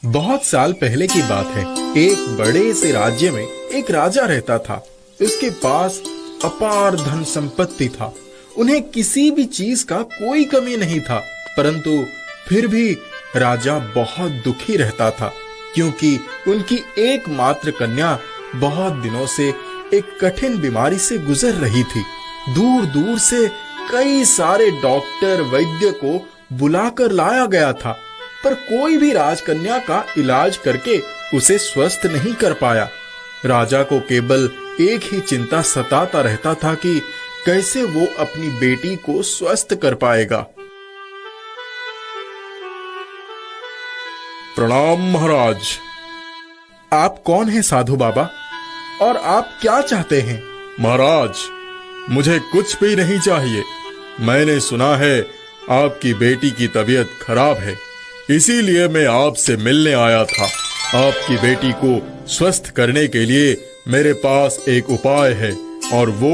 बहुत साल पहले की बात है। एक बड़े से राज्य में एक राजा रहता था। उसके पास अपार धन संपत्ति था। उन्हें किसी भी चीज का कोई कमी नहीं था, परंतु फिर भी राजा बहुत दुखी रहता था, क्योंकि उनकी एकमात्र कन्या बहुत दिनों से एक कठिन बीमारी से गुजर रही थी। दूर दूर से कई सारे डॉक्टर वैद्य को बुलाकर लाया गया था, पर कोई भी राजकन्या का इलाज करके उसे स्वस्थ नहीं कर पाया। राजा को केवल एक ही चिंता सताता रहता था कि कैसे वो अपनी बेटी को स्वस्थ कर पाएगा। प्रणाम महाराज। आप कौन हैं साधु बाबा, और आप क्या चाहते हैं? महाराज, मुझे कुछ भी नहीं चाहिए। मैंने सुना है आपकी बेटी की तबीयत खराब है, इसीलिए मैं आपसे मिलने आया था। आपकी बेटी को स्वस्थ करने के लिए मेरे पास एक उपाय है, और वो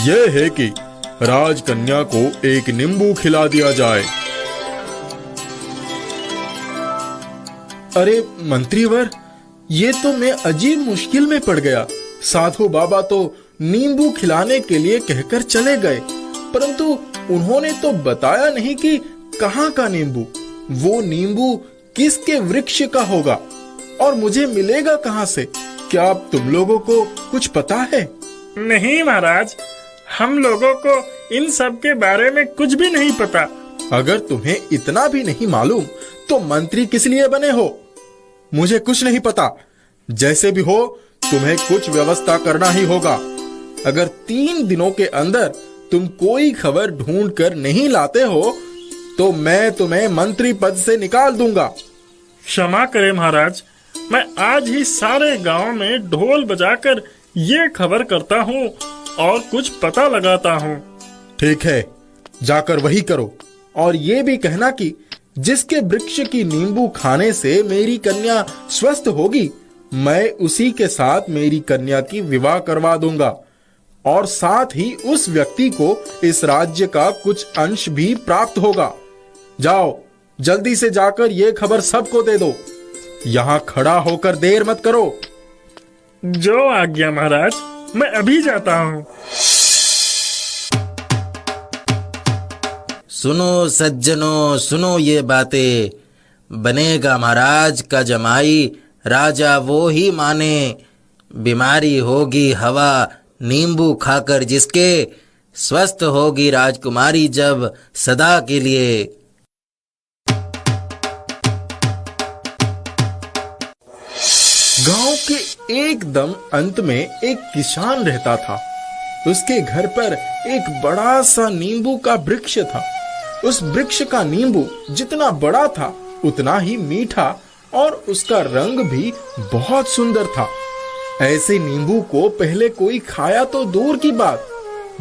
ये है कि राजकन्या को एक नींबू खिला दिया जाए। अरे मंत्रीवर, ये तो मैं अजीब मुश्किल में पड़ गया। साधु बाबा तो नींबू खिलाने के लिए कहकर चले गए, परंतु उन्होंने तो बताया नहीं कि कहाँ का नींबू, वो नींबू किसके वृक्ष का होगा और मुझे मिलेगा कहाँ से? क्या तुम लोगों को कुछ पता है? नहीं महाराज, हम लोगों को इन सब के बारे में कुछ भी नहीं पता। अगर तुम्हें इतना भी नहीं मालूम तो मंत्री किस लिए बने हो? मुझे कुछ नहीं पता। जैसे भी हो, तुम्हें कुछ व्यवस्था करना ही होगा। अगर 3 दिनों के अंदर तुम कोई खबर ढूंढ कर नहीं लाते हो तो मैं तुम्हें मंत्री पद से निकाल दूंगा। क्षमा करें महाराज, मैं आज ही सारे गांव में ढोल बजाकर ये खबर करता हूँ और कुछ पता लगाता हूँ। ठीक है, जाकर वही करो, और ये भी कहना कि जिसके वृक्ष की नींबू खाने से मेरी कन्या स्वस्थ होगी, मैं उसी के साथ मेरी कन्या की विवाह करवा दूंगा, और साथ ही उस व्यक्ति को इस राज्य का कुछ अंश भी प्राप्त होगा। जाओ, जल्दी से जाकर ये खबर सबको दे दो। यहाँ खड़ा होकर देर मत करो। जो आज्ञा महाराज, मैं अभी जाता हूँ। सुनो सज्जनों, सुनो ये बातें। बनेगा महाराज का जमाई, राजा वो ही माने। बीमारी होगी हवा, नींबू खाकर जिसके, स्वस्थ होगी राजकुमारी जब सदा के लिए। गांव के एकदम अंत में एक किसान रहता था। उसके घर पर एक बड़ा सा नींबू का वृक्ष था। उस वृक्ष का नींबू जितना बड़ा था उतना ही मीठा, और उसका रंग भी बहुत सुंदर था। ऐसे नींबू को पहले कोई खाया तो दूर की बात,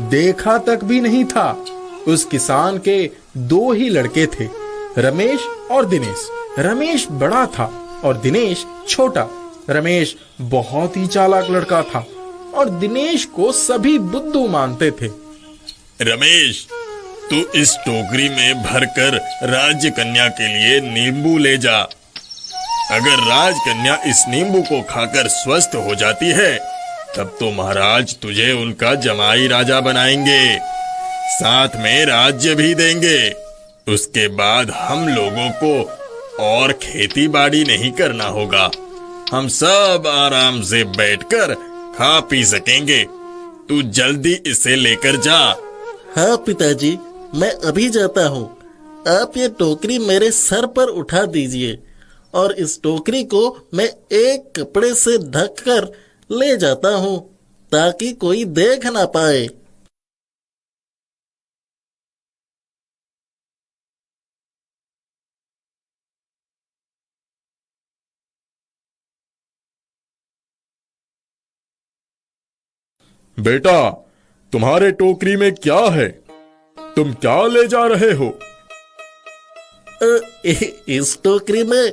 देखा तक भी नहीं था। उस किसान के 2 ही लड़के थे, रमेश और दिनेश। रमेश बड़ा था और दिनेश छोटा। रमेश बहुत ही चालाक लड़का था और दिनेश को सभी बुद्धू मानते थे। रमेश, तू इस टोकरी में भरकर राजकन्या के लिए नींबू ले जा। अगर राजकन्या इस नींबू को खाकर स्वस्थ हो जाती है, तब तो महाराज तुझे उनका जमाई राजा बनाएंगे, साथ में राज्य भी देंगे। उसके बाद हम लोगों को और खेती बाड़ी नहीं करना होगा। हम सब आराम से बैठकर खा पी सकेंगे। तू जल्दी इसे लेकर जा। हाँ पिताजी, मैं अभी जाता हूँ। आप ये टोकरी मेरे सर पर उठा दीजिए, और इस टोकरी को मैं एक कपड़े से ढक कर ले जाता हूँ, ताकि कोई देख ना पाए। बेटा, तुम्हारे टोकरी में क्या है? तुम क्या ले जा रहे हो? इस टोकरी में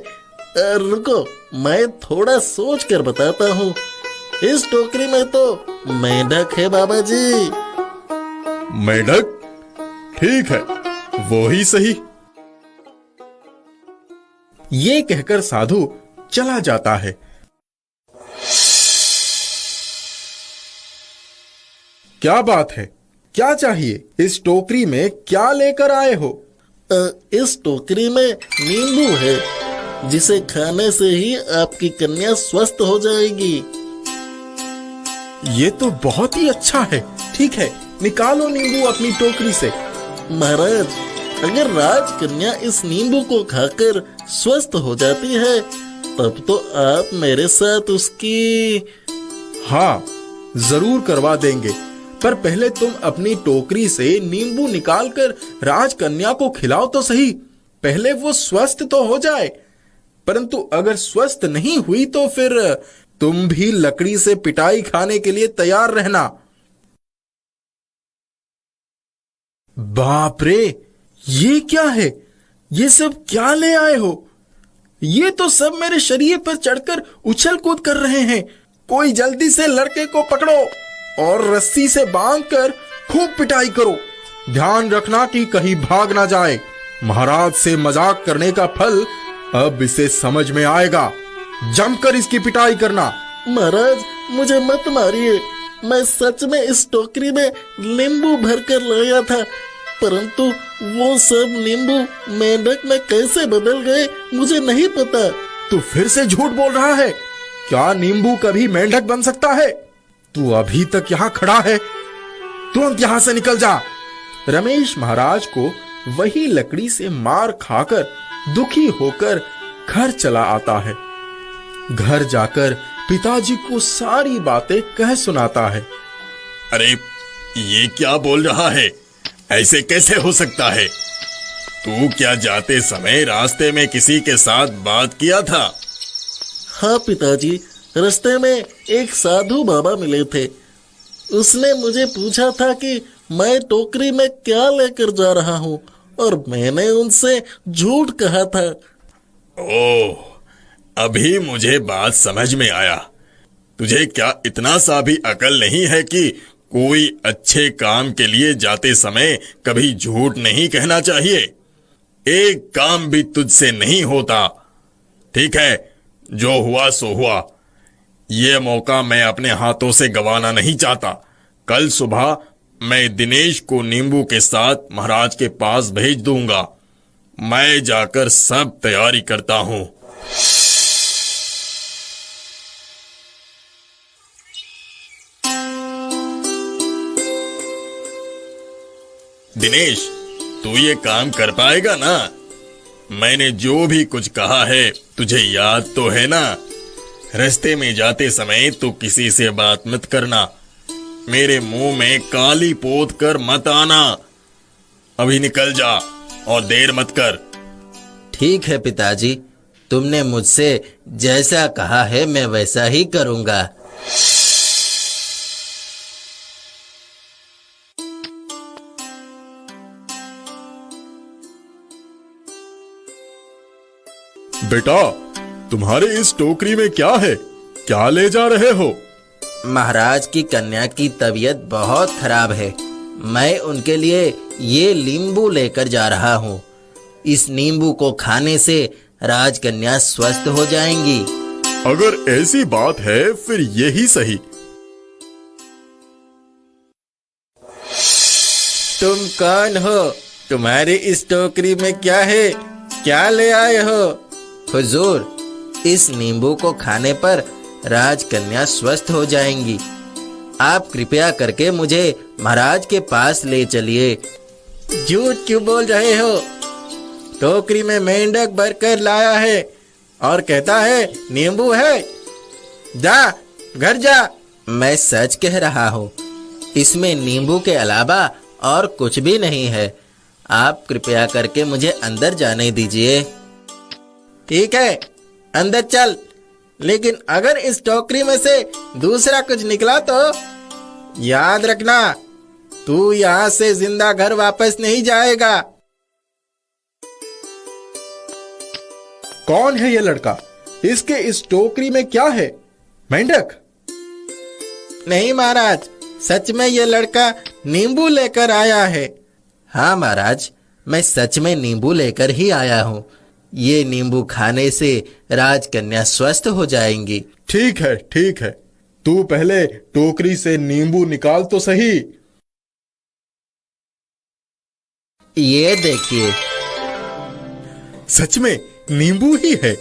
रुको, मैं थोड़ा सोच कर बताता हूँ। इस टोकरी में तो मेंढक है बाबा जी। मेंढक? ठीक है, वो ही सही। ये कहकर साधु चला जाता है। क्या बात है, क्या चाहिए? इस टोकरी में क्या लेकर आए हो? इस टोकरी में नींबू है, जिसे खाने से ही आपकी कन्या स्वस्थ हो जाएगी। ये तो बहुत ही अच्छा है। ठीक है, निकालो नींबू अपनी टोकरी से। महाराज, अगर राजकन्या इस नींबू को खाकर स्वस्थ हो जाती है, तब तो आप मेरे साथ उसकी... हाँ, जरूर करवा देंगे, पर पहले तुम अपनी टोकरी से नींबू निकालकर राजकन्या को खिलाओ तो सही। पहले वो स्वस्थ तो हो जाए। परंतु अगर स्वस्थ नहीं हुई तो फिर तुम भी लकड़ी से पिटाई खाने के लिए तैयार रहना। बाप रे, ये क्या है? ये सब क्या ले आए हो? ये तो सब मेरे शरीर पर चढ़कर उछल कूद कर रहे हैं। कोई जल्दी से लड़के को पकड़ो और रस्सी से बांधकर खूब पिटाई करो। ध्यान रखना कि कहीं भाग ना जाए। महाराज से मजाक करने का फल अब इसे समझ में आएगा। जमकर इसकी पिटाई करना। महाराज, मुझे मत मारिए। मैं सच में इस टोकरी में नींबू भरकर लाया था, परंतु वो सब नींबू मेंढक में कैसे बदल गए मुझे नहीं पता। तू फिर से झूठ बोल रहा है। क्या नींबू कभी मेंढक बन सकता है? तू अभी तक यहाँ खड़ा है, तुरंत यहाँ से निकल जा। रमेश महाराज को वही लकड़ी से मार खाकर दुखी होकर घर चला आता है। घर जाकर पिताजी को सारी बातें कह सुनाता है। अरे, ये क्या बोल रहा है? ऐसे कैसे हो सकता है? तू क्या जाते समय रास्ते में किसी के साथ बात किया था? हाँ पिताजी, रास्ते में एक साधु बाबा मिले थे। उसने मुझे पूछा था कि मैं टोकरी में क्या लेकर जा रहा हूँ, और मैंने उनसे झूठ कहा था। ओह, अभी मुझे बात समझ में आया। तुझे क्या इतना सा भी अकल नहीं है कि कोई अच्छे काम के लिए जाते समय कभी झूठ नहीं कहना चाहिए? एक काम भी तुझसे नहीं होता। ठीक है, जो हुआ सो हुआ। ये मौका मैं अपने हाथों से गंवाना नहीं चाहता। कल सुबह मैं दिनेश को नींबू के साथ महाराज के पास भेज दूंगा। मैं जाकर सब तैयारी करता हूं। दिनेश, तू ये काम कर पाएगा ना? मैंने जो भी कुछ कहा है तुझे याद तो है ना? रास्ते में जाते समय तू किसी से बात मत करना। मेरे मुंह में काली पोत कर मत आना। अभी निकल जा और देर मत कर। ठीक है पिताजी, तुमने मुझसे जैसा कहा है मैं वैसा ही करूंगा। बेटा, तुम्हारे इस टोकरी में क्या है? क्या ले जा रहे हो? महाराज की कन्या की तबीयत बहुत खराब है। मैं उनके लिए ये नींबू लेकर जा रहा हूँ। इस नींबू को खाने से राजकन्या स्वस्थ हो जाएंगी। अगर ऐसी बात है फिर यही सही। तुम कौन हो? तुम्हारी इस टोकरी में क्या है? क्या ले आए हो? हुजूर, इस नींबू को खाने पर राजकन्या स्वस्थ हो जाएंगी। आप कृपया करके मुझे महाराज के पास ले चलिए। झूठ क्यों बोल रहे हो? टोकरी में मेंढक भरकर लाया है और कहता है नींबू है। जा, घर जा। मैं सच कह रहा हूँ, इसमें नींबू के अलावा और कुछ भी नहीं है। आप कृपया करके मुझे अंदर जाने दीजिए। ठीक है, अंदर चल, लेकिन अगर इस टोकरी में से दूसरा कुछ निकला तो याद रखना, तू यहाँ से जिंदा घर वापस नहीं जाएगा। कौन है ये लड़का? इसके इस टोकरी में क्या है? मेंढक? नहीं महाराज, सच में ये लड़का नींबू लेकर आया है। हाँ महाराज, मैं सच में नींबू लेकर ही आया हूँ। ये नींबू खाने से राजकन्या स्वस्थ हो जाएंगी। ठीक है, ठीक है। तू पहले टोकरी से नींबू निकाल तो सही। ये देखिए। सच में नींबू ही है।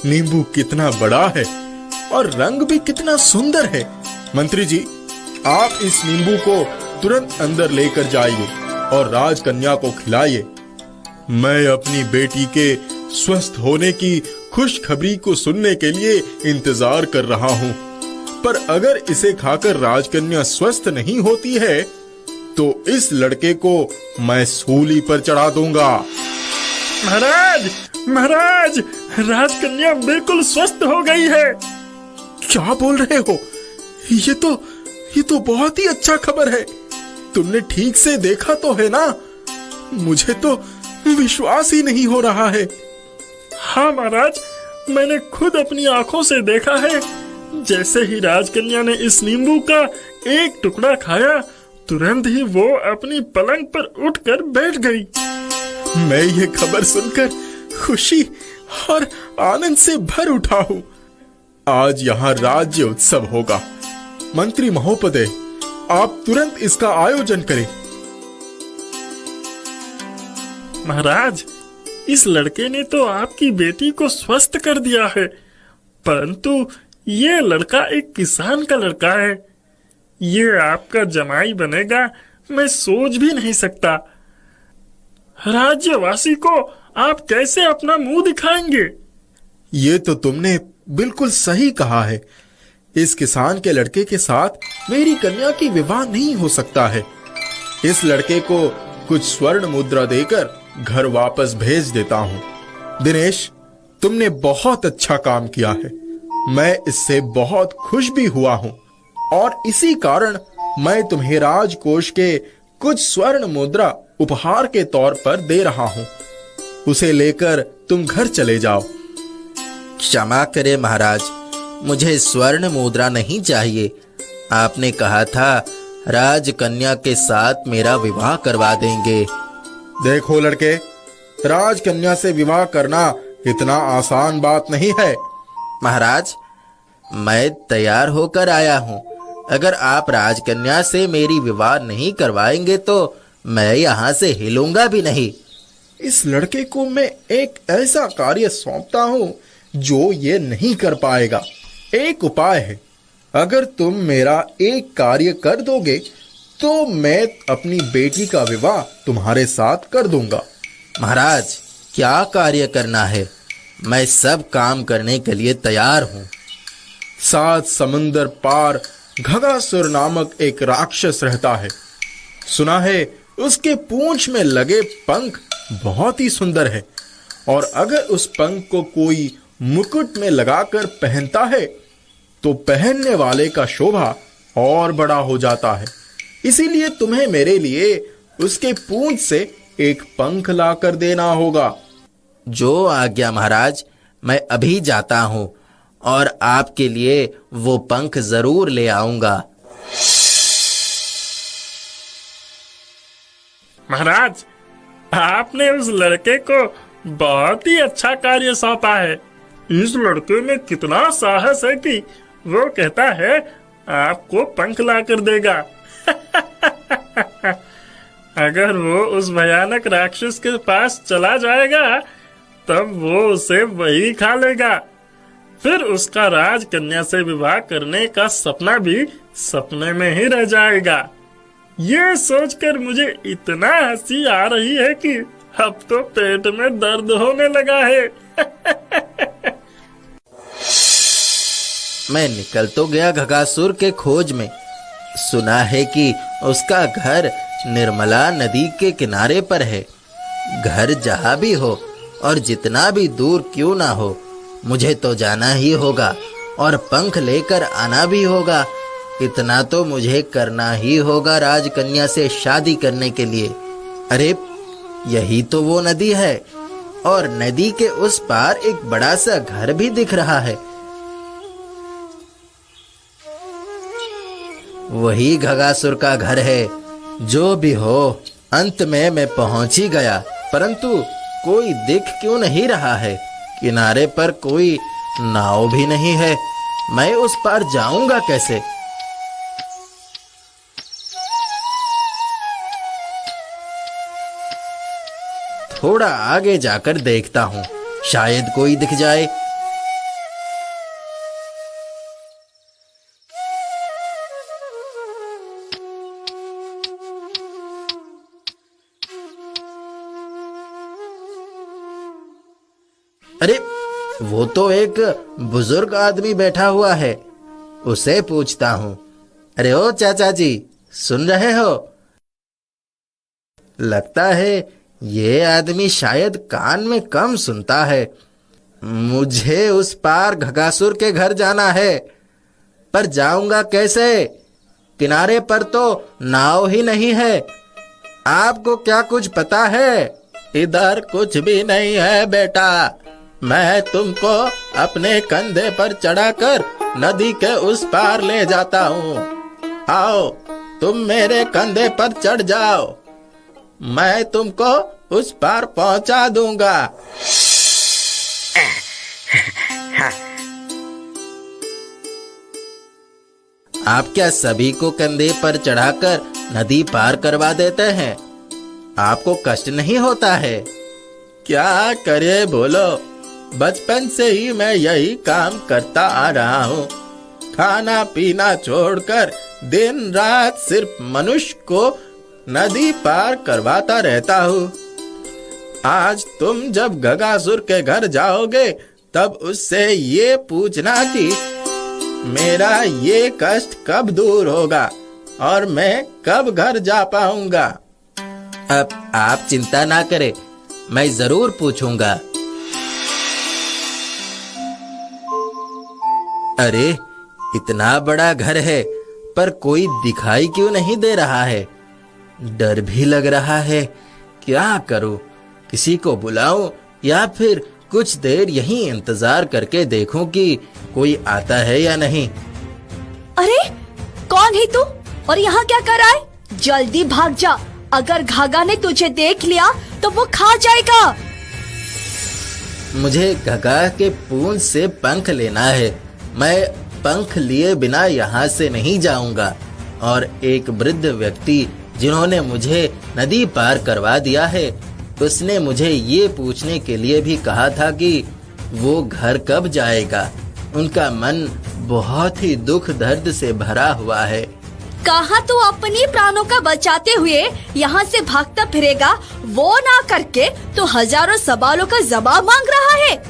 नींबू कितना बड़ा है और रंग भी कितना सुंदर है। मंत्री जी, आप इस नींबू को तुरंत अंदर लेकर जाइए और राजकन्या को खिलाइए। मैं अपनी बेटी के स्वस्थ होने की खुशखबरी को सुनने के लिए इंतजार कर रहा हूँ। पर अगर इसे खाकर राजकन्या स्वस्थ नहीं होती है तो इस लड़के को मैं सूली पर चढ़ा दूंगा। महाराज, महाराज, राजकन्या बिल्कुल स्वस्थ हो गई है। क्या बोल रहे हो? ये तो बहुत ही अच्छा खबर है। तुमने ठीक से देखा तो है ना? मुझे तो विश्वास ही नहीं हो रहा है। हाँ महाराज, मैंने खुद अपनी आंखों से देखा है। जैसे ही राजकन्या ने इस नींबू का एक टुकड़ा खाया, तुरंत ही वो अपनी पलंग पर उठकर बैठ गई। मैं ये खबर सुनकर खुशी और आनंद से भर उठा हूँ। आज यहाँ राज्य उत्सव होगा। मंत्री महोदय, आप तुरंत इसका आयोजन करें। महाराज, इस लड़के ने तो आपकी बेटी को स्वस्थ कर दिया है, परंतु ये लड़का एक किसान का लड़का है। ये आपका जमाई बनेगा, मैं सोच भी नहीं सकता। राज्यवासी को आप कैसे अपना मुंह दिखाएंगे? ये तो तुमने बिल्कुल सही कहा है। इस किसान के लड़के के साथ मेरी कन्या की विवाह नहीं हो सकता है। इस लड़के को कुछ स्वर्ण मुद्रा देकर घर वापस भेज देता हूँ। दिनेश, तुमने बहुत अच्छा काम किया है। मैं इससे बहुत खुश भी हुआ हूँ और इसी कारण मैं तुम्हें राजकोष के कुछ स्वर्ण मुद्रा उपहार के तौर पर दे रहा हूँ। उसे लेकर तुम घर चले जाओ। क्षमा करें महाराज, मुझे स्वर्ण मुद्रा नहीं चाहिए। आपने कहा था राजकन्या के साथ मेरा विवाह करवा देंगे। देखो लड़के, राजकन्या से विवाह करना इतना आसान बात नहीं है। महाराज, मैं तैयार होकर आया हूँ। अगर आप राजकन्या से मेरी विवाह नहीं करवाएंगे तो मैं यहाँ से हिलूंगा भी नहीं। इस लड़के को मैं एक ऐसा कार्य सौंपता हूँ जो ये नहीं कर पाएगा। एक उपाय है। अगर तुम मेरा एक कार्य कर दोगे तो मैं अपनी बेटी का विवाह तुम्हारे साथ कर दूंगा। महाराज, क्या कार्य करना है? मैं सब काम करने के लिए तैयार हूँ। 7 समुंदर पार घगासुर नामक एक राक्षस रहता है। सुना है उसके पूंछ में लगे पंख बहुत ही सुंदर है और अगर उस पंख को कोई मुकुट में लगाकर पहनता है तो पहनने वाले का शोभा और बड़ा हो जाता है। इसीलिए तुम्हें मेरे लिए उसके पूंछ से एक पंख लाकर देना होगा। जो आज्ञा महाराज, मैं अभी जाता हूँ और आपके लिए वो पंख जरूर ले आऊंगा। महाराज, आपने उस लड़के को बहुत ही अच्छा कार्य सौंपा है। इस लड़के में कितना साहस है कि वो कहता है आपको पंख ला कर देगा। अगर वो उस भयानक राक्षस के पास चला जाएगा तब वो उसे वही खा लेगा। फिर उसका राजकन्या से विवाह करने का सपना भी सपने में ही रह जाएगा। ये सोचकर मुझे इतना हंसी आ रही है कि अब तो पेट में दर्द होने लगा है। मैं निकल तो गया घगासुर के खोज में। सुना है कि उसका घर निर्मला नदी के किनारे पर है। घर जहाँ भी हो और जितना भी दूर क्यों ना हो, मुझे तो जाना ही होगा और पंख लेकर आना भी होगा। इतना तो मुझे करना ही होगा राजकन्या से शादी करने के लिए। अरे, यही तो वो नदी है और नदी के उस पार एक बड़ा सा घर भी दिख रहा है। वही घगासुर का घर है। जो भी हो, अंत में मैं पहुंच ही गया। परंतु कोई दिख क्यों नहीं रहा है? किनारे पर कोई नाव भी नहीं है। मैं उस पार जाऊंगा कैसे? थोड़ा आगे जाकर देखता हूँ, शायद कोई दिख जाए। अरे, वो तो एक बुजुर्ग आदमी बैठा हुआ है। उसे पूछता हूँ। अरे ओ चाचा जी, सुन रहे हो? लगता है ये आदमी शायद कान में कम सुनता है। मुझे उस पार घगासुर के घर जाना है, पर जाऊंगा कैसे? किनारे पर तो नाव ही नहीं है। आपको क्या कुछ पता है? इधर कुछ भी नहीं है बेटा। मैं तुमको अपने कंधे पर चढ़ाकर नदी के उस पार ले जाता हूँ। आओ, तुम मेरे कंधे पर चढ़ जाओ, मैं तुमको उस पार पहुंचा दूंगा। आप क्या सभी को कंधे पर चढ़ाकर नदी पार करवा देते हैं? आपको कष्ट नहीं होता है? क्या करे बोलो, बचपन से ही मैं यही काम करता आ रहा हूँ। खाना पीना छोड़कर दिन रात सिर्फ मनुष्य को नदी पार करवाता रहता हूँ। आज तुम जब घगासुर के घर जाओगे तब उससे ये पूछना कि मेरा ये कष्ट कब दूर होगा और मैं कब घर जा पाऊंगा। अब आप चिंता ना करें, मैं जरूर पूछूंगा। अरे, इतना बड़ा घर है पर कोई दिखाई क्यों नहीं दे रहा है? डर भी लग रहा है। क्या करूं? किसी को बुलाऊं या फिर कुछ देर यहीं इंतजार करके देखूं कि कोई आता है या नहीं? अरे, कौन है तू और यहाँ क्या कर रहा है? जल्दी भाग जा, अगर घाघा ने तुझे देख लिया तो वो खा जाएगा। मुझे घगा के पूंछ से पंख लेना है। मैं पंख लिए बिना यहाँ से नहीं जाऊंगा। और एक वृद्ध व्यक्ति जिन्होंने मुझे नदी पार करवा दिया है, उसने मुझे ये पूछने के लिए भी कहा था कि वो घर कब जाएगा। उनका मन बहुत ही दुख दर्द से भरा हुआ है। कहाँ तू अपनी प्राणों का बचाते हुए यहाँ से भागता फिरेगा? वो ना करके तो हजारों सवालों का जवाब मांग रहा है।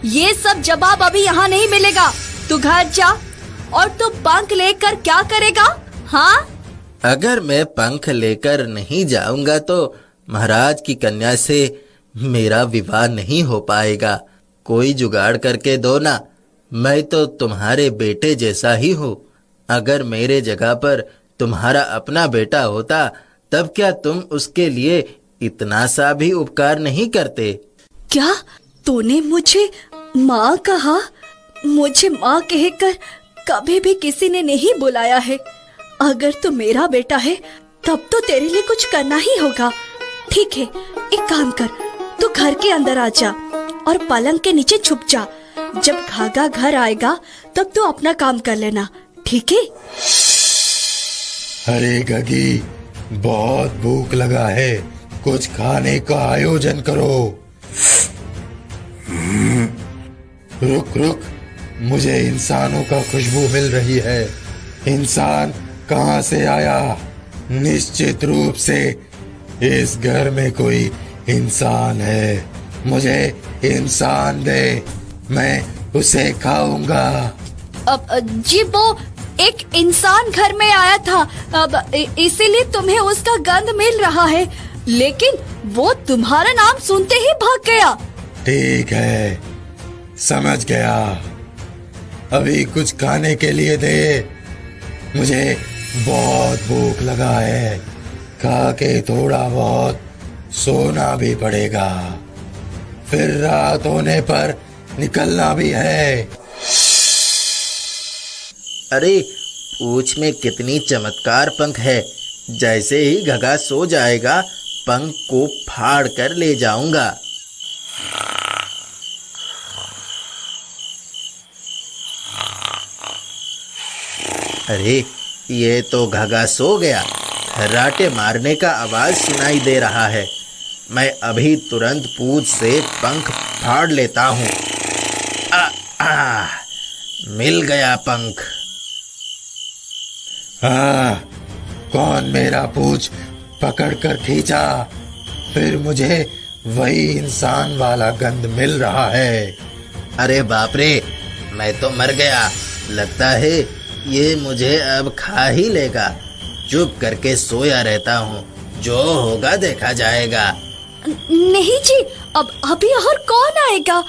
ये सब जवाब अभी यहाँ नहीं मिलेगा। तू घर जा। और तू पंख लेकर क्या करेगा? हाँ, अगर मैं पंख लेकर नहीं जाऊंगा तो महाराज की कन्या से मेरा विवाह नहीं हो पाएगा। कोई जुगाड़ करके दो ना। मैं तो तुम्हारे बेटे जैसा ही हूँ। अगर मेरे जगह पर तुम्हारा अपना बेटा होता तब क्या तुम उसके लिए इतना सा भी उपकार नहीं करते? क्या तूने मुझे माँ कहा? मुझे माँ कहकर कभी भी किसी ने नहीं बुलाया है। अगर तू मेरा बेटा है तब तो तेरे लिए कुछ करना ही होगा। ठीक है, एक काम कर, तू घर के अंदर आ जा और पलंग के नीचे छुप जा। जब घाघा घर आएगा तब तू अपना काम कर लेना, ठीक है? अरे गगी, बहुत भूख लगा है, कुछ खाने का आयोजन करो। रुक रुक, मुझे इंसानों का खुशबू मिल रही है। इंसान कहाँ से आया? निश्चित रूप से इस घर में कोई इंसान है। मुझे इंसान दे, मैं उसे खाऊंगा। अब जी, वो एक इंसान घर में आया था, अब इसीलिए तुम्हें उसका गंध मिल रहा है, लेकिन वो तुम्हारा नाम सुनते ही भाग गया। ठीक है, समझ गया। अभी कुछ खाने के लिए दे, मुझे बहुत भूख लगा है। खा के थोड़ा बहुत सोना भी पड़ेगा, फिर रात होने पर निकलना भी है। अरे, पूंछ में कितनी चमत्कार पंख है। जैसे ही घगा सो जाएगा पंख को फाड़ कर ले जाऊंगा। अरे, ये तो घगा सो गया। खर्राटे मारने का आवाज सुनाई दे रहा है। मैं अभी तुरंत पूंछ से पंख फाड़ लेता हूँ। मिल गया पंख। हाँ, कौन मेरा पूंछ पकड़ कर खींचा? फिर मुझे वही इंसान वाला गंध मिल रहा है। अरे बाप रे, मैं तो मर गया। लगता है ये मुझे अब खा ही लेगा। चुप करके सोया रहता हूँ, जो होगा देखा जाएगा। नहीं जी, अब अभी और कौन आएगा?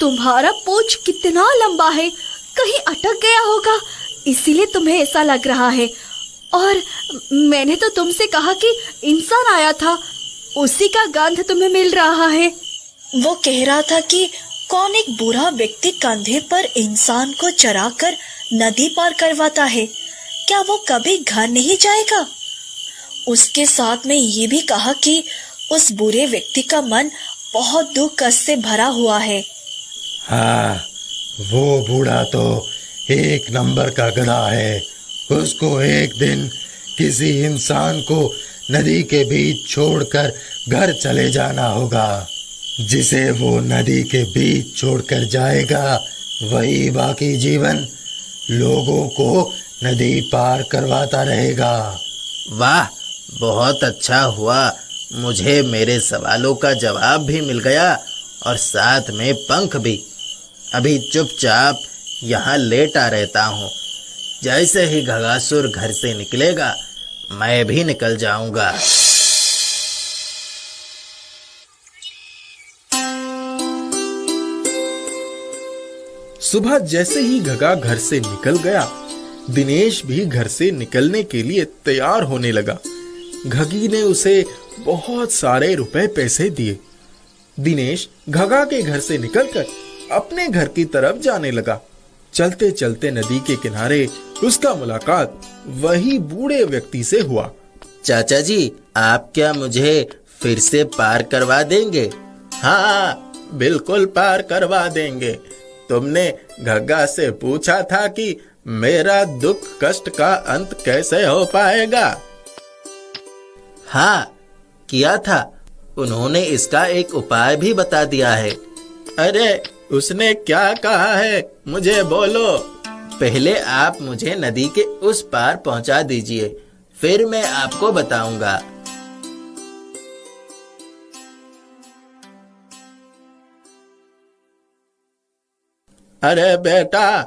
तुम्हारा पूंछ कितना लंबा है, कहीं अटक गया होगा, इसीलिए तुम्हें ऐसा लग रहा है। और मैंने तो तुमसे कहा कि इंसान आया था, उसी का गंध तुम्हें मिल रहा है। वो कह रहा था कि कौन एक बुरा व्यक्ति कंधे पर इंसान को चराकर नदी पार करवाता है, क्या वो कभी घर नहीं जाएगा? उसके साथ में ये भी कहा कि उस बुरे व्यक्ति का मन बहुत दुख कष्ट से भरा हुआ है। हाँ, वो बूढ़ा तो एक नंबर का गधा है। उसको एक दिन किसी इंसान को नदी के बीच छोड़कर घर चले जाना होगा। जिसे वो नदी के बीच छोड़कर जाएगा, वही बाकी जीवन लोगों को नदी पार करवाता रहेगा। वाह, बहुत अच्छा हुआ। मुझे मेरे सवालों का जवाब भी मिल गया और साथ में पंख भी। अभी चुपचाप यहाँ लेटा रहता हूँ। जैसे ही घगासुर घर से निकलेगा, मैं भी निकल जाऊंगा। सुबह जैसे ही घगा घर से निकल गया, दिनेश भी घर से निकलने के लिए तैयार होने लगा। घगी ने उसे बहुत सारे रुपए पैसे दिए। दिनेश घगा के घर से निकलकर अपने घर की तरफ जाने लगा। चलते चलते नदी के किनारे उसका मुलाकात वही बूढ़े व्यक्ति से हुआ। चाचा जी, आप क्या मुझे फिर से पार करवा देंगे? हाँ, बिल्कुल पार करवा देंगे। तुमने घग्गा से पूछा था कि मेरा दुख कष्ट का अंत कैसे हो पाएगा? हाँ, किया था। उन्होंने इसका एक उपाय भी बता दिया है। अरे, उसने क्या कहा है, मुझे बोलो। पहले आप मुझे नदी के उस पार पहुंचा दीजिए, फिर मैं आपको बताऊंगा। अरे बेटा,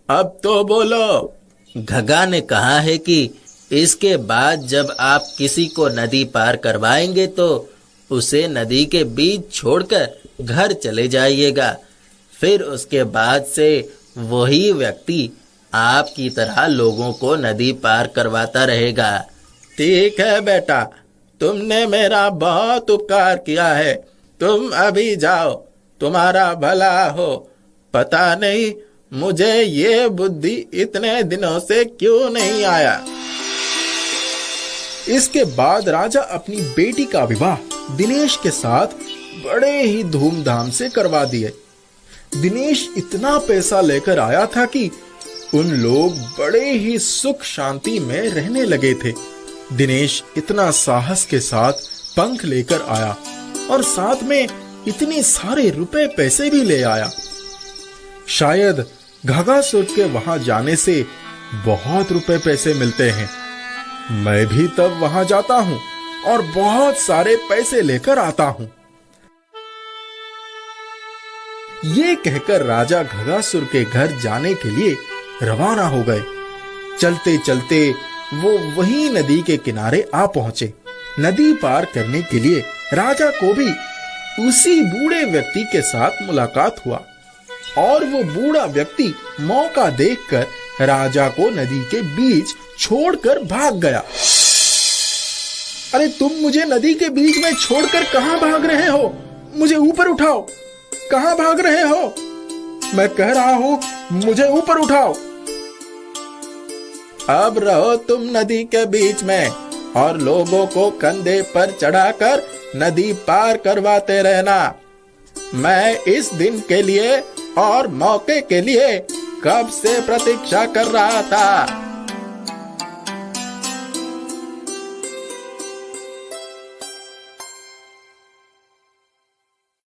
अब तो बोलो। घगा ने कहा है कि इसके बाद जब आप किसी को नदी पार करवाएंगे तो उसे नदी के बीच छोड़कर घर चले जाइएगा। फिर उसके बाद से वही व्यक्ति आपकी तरह लोगों को नदी पार करवाता रहेगा। ठीक है बेटा, तुमने मेरा बहुत उपकार किया है। तुम अभी जाओ, तुम्हारा भला हो। पता नहीं मुझे ये बुद्धि इतने दिनों से क्यों नहीं आया। इसके बाद राजा अपनी बेटी का विवाह दिनेश के साथ बड़े ही धूमधाम से करवा दिए। दिनेश इतना पैसा लेकर आया था कि उन लोग बड़े ही सुख शांति में रहने लगे थे। दिनेश इतना साहस के साथ पंख लेकर आया और साथ में इतने सारे रुपए पैसे भी ले आया। शायद घगासुर के वहां जाने से बहुत रुपए पैसे मिलते हैं। मैं भी तब वहां जाता हूं और बहुत सारे पैसे लेकर आता हूं। ये कहकर राजा घगासुर के घर जाने के लिए रवाना हो गए। चलते चलते वो वही नदी के किनारे आ पहुंचे। नदी पार करने के लिए राजा को भी उसी बूढ़े व्यक्ति के साथ मुलाकात हुआ और वो बूढ़ा व्यक्ति मौका देखकर राजा को नदी के बीच छोड़कर भाग गया। अरे, तुम मुझे नदी के बीच में छोड़कर कहां भाग रहे हो? मुझे ऊपर उठाओ। कहां भाग रहे हो? मैं कह रहा हूं, मुझे ऊपर उठाओ। अब रहो तुम नदी के बीच में और लोगों को कंधे पर चढ़ाकर नदी पार करवाते रहना। मैं इस दिन के लिए और मौके के लिए कब से प्रतीक्षा कर रहा था।